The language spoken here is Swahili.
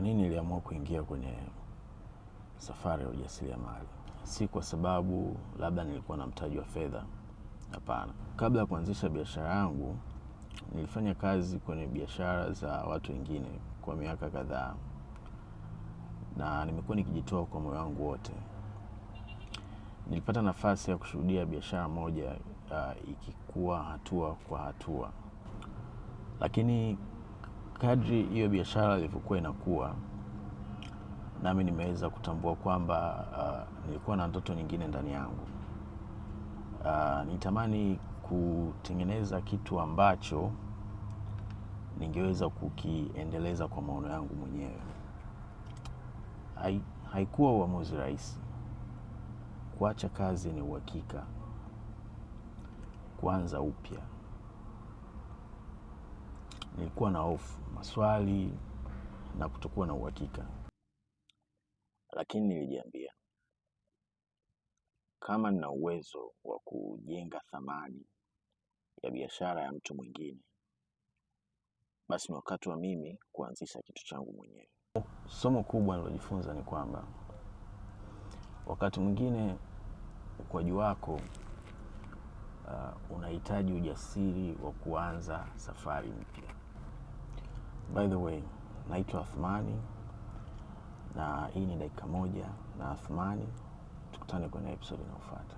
Kwa nini niliamua kuingia kwenye safari ya ujasiriamali? Si kwa sababu labda nilikuwa na mtaji wa fedha, hapana. Kabla ya kuanzisha biashara yangu, nilifanya kazi kwenye biashara za watu wengine kwa miaka kadhaa, na nimekuwa nikijitoa kwa moyo wangu wote. Nilipata nafasi ya kushuhudia biashara moja ikikua hatua kwa hatua. Lakini kadri hiyo biashara ilivyokuwa inakuwa, nami nimeweza kutambua kwamba nilikuwa na ndoto nyingine ndani yangu. Nitamani kutengeneza kitu ambacho ningeweza kukiendeleza kwa maono yangu mwenyewe. Haikuwa uamuzi rahisi. Kuacha kazi ni uhakika. Kuanza upya. Nilikuwa na hofu, maswali na kutokuwa na uhakika. Lakini nilijiambia, kama nina uwezo wa kujenga thamani ya biashara ya mtu mwingine, basi ni wakati wa mimi kuanzisha kitu changu mwenyewe. Somo kubwa nilojifunza ni kwamba wakati mwingine ukuaji wako unahitaji ujasiri wa kuanza safari mpya. By the way, naitwa Athmani na hii ni dakika moja na Athmani. Tukutane kwenye episode inayofuata.